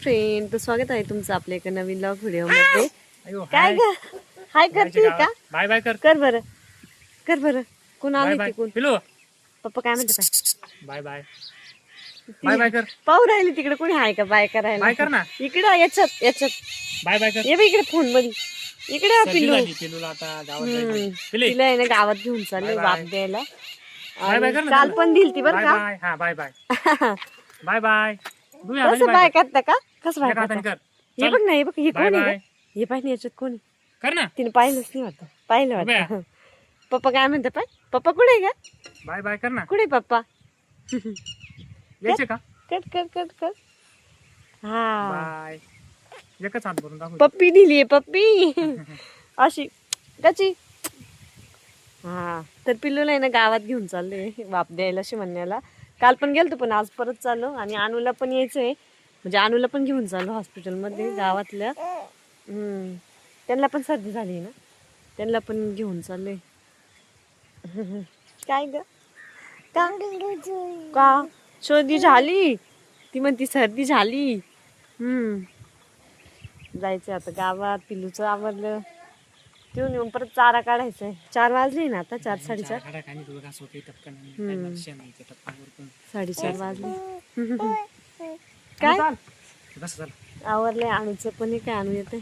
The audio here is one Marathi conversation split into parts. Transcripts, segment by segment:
फ्रेंड, तर स्वागत आहे तुमचं आपल्या एका नवीन ब्लॉग व्हिडिओ मध्ये. काय ग हाय करते का? बाय बाय कर कर बरं, कर बरं. कोण आले बाय ते कोण? पिलू पप्पा काय म्हणते बाय बाय बाय बाय कर पाहू राहिले तिकडे कोणी आहे का बाय करायला? बाय कर ना इकडं याच्यात याच्यात बाय बाय कर ये बाई इकडे फोन मध्ये. इकडे पिल्लू पिलूला आता गावात जायचं पिली तिला आहे ना गावात घेऊन चालले बाय बाप बाय. द्यायला. बाय बाय कर ना काल पण दिल ती बरं बाय का. बाय हा बाय बाय बाय बाय कसं बाय करता का? कसं बाय करता? कर हे बघ ना, हे बघ हे बाय कोण आहे बाय ग? हे पाहिजे याच्यात कोणी कर ना तिने पाहिलंच नाही वाटतं. पाहिलं उभ्या. वाटतं. पप्पा काय म्हणते पाय? पप्पा कुठे आहे का? बाय बाय कर ना कुठे पप्पा? यायचे का कट कर कट कर. हा बाय एकच हात भरून दाखव पप्पी दिलीये पप्पी अशी कशी. हा तर पिल्लूला आहे ना गावात घेऊन चालले बाप द्यायला शिमण्याला. काल पण गेलतो पण आज परत चाललो आणि अनुला पण यायचंय, म्हणजे अनुला पण घेऊन चाललो हॉस्पिटलमध्ये गावातल्या. त्यांना पण सर्दी झाली ना, त्यांना पण घेऊन चालले. काय ग का सर्दी झाली? ती म्हणती सर्दी झाली. जायचं आता गावात. पिल्लूचं आवरलं, घेऊन येऊन परत चारा काढायचंय. 4 वाजले ना आता, 4 साडेचार 4:30 वाजले. काय आवरलंय. अणूचं पण हे काय, अणू येते.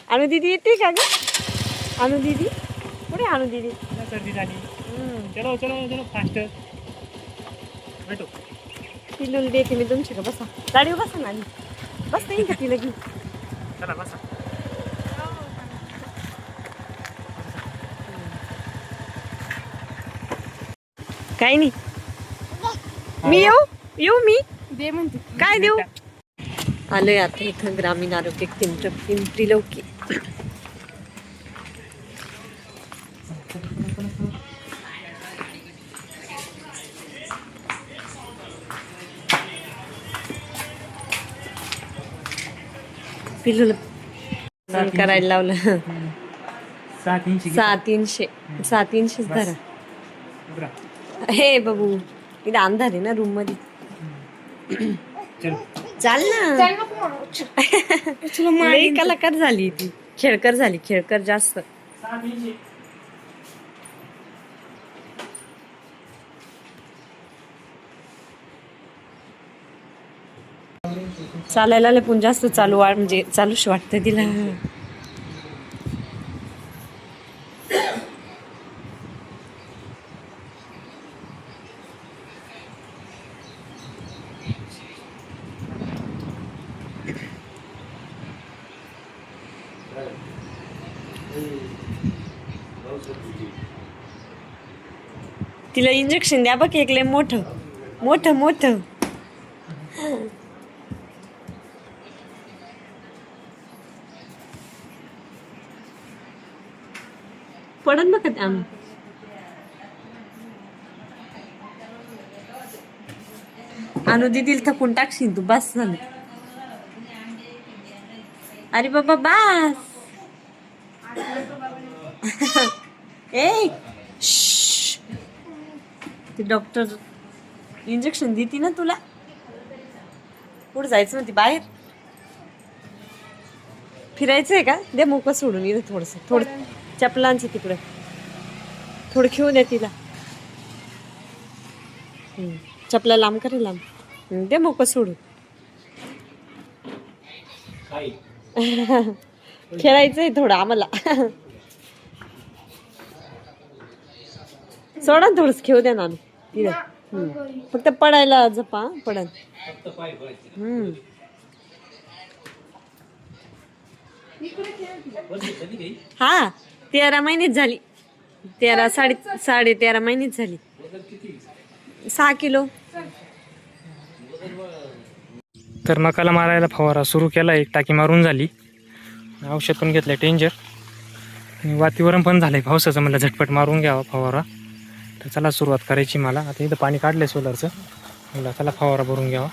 अणू दीदी येते का ग? अणू दीदी कुठे? अणू दीदी सर्दी झाली. चलो चलो चलो फास्ट भेटू पिल्लूला देते मी तुमची का. बसा गाडीवर बसा ना. बस नाही का तिला घेऊन? चला बसा काही नाही. मी येऊ मी दे म्हणते काय देऊ? आलोय आता इथं ग्रामीण आरोग्य केंद्र पिंपरी लौकी. पिल्लूला करायला लावलं. 350 धरा. हे बाबू इथं अंधार आहे ना रूम मध्ये. चाल ना. लई कलाकार झाली ती, खेळकर झाली, खेळकर जास्त. चालायला आले पण जास्त चालू म्हणजे चालूच वाटतं तिला. तिला इंजेक्शन द्या बघ एक लय मोठं मोठं मोठं. पडन बघ त्या. अनु दीदीला थकून टाकशील तू. बस झालं. अरे बाबा बस. ए ते डॉक्टर इंजेक्शन देते ना तुला. कुठं जायचं म्हणते? बाहेर फिरायचंय का? दे मोकळं सोडून. इथं थोडं चपलांचं तिकडं थोडं खेळू द्या तिला. चपला लांब करे लांब. दे मोकळं सोडून. खेळायचंय थोडं आम्हाला. सोडा थोडस खेळू द्या ना तिला. फक्त पडायला जपा. पडन. हा 13 महिनेच झाली. 13 महिनेच झाली. 6 किलो. तर मकाला मारायला फवारा सुरू केला. एक टाकी मारून झाली. औषध पण घेतलंय डेंजर. वातावरण पण झालंय पावसाचं. मला झटपट मारून घ्यावा फवारा. तर चला सुरुवात करायची मला. आता इथं पाणी काढलंय सोलरचं. मला चला फवारा भरून घ्यावा.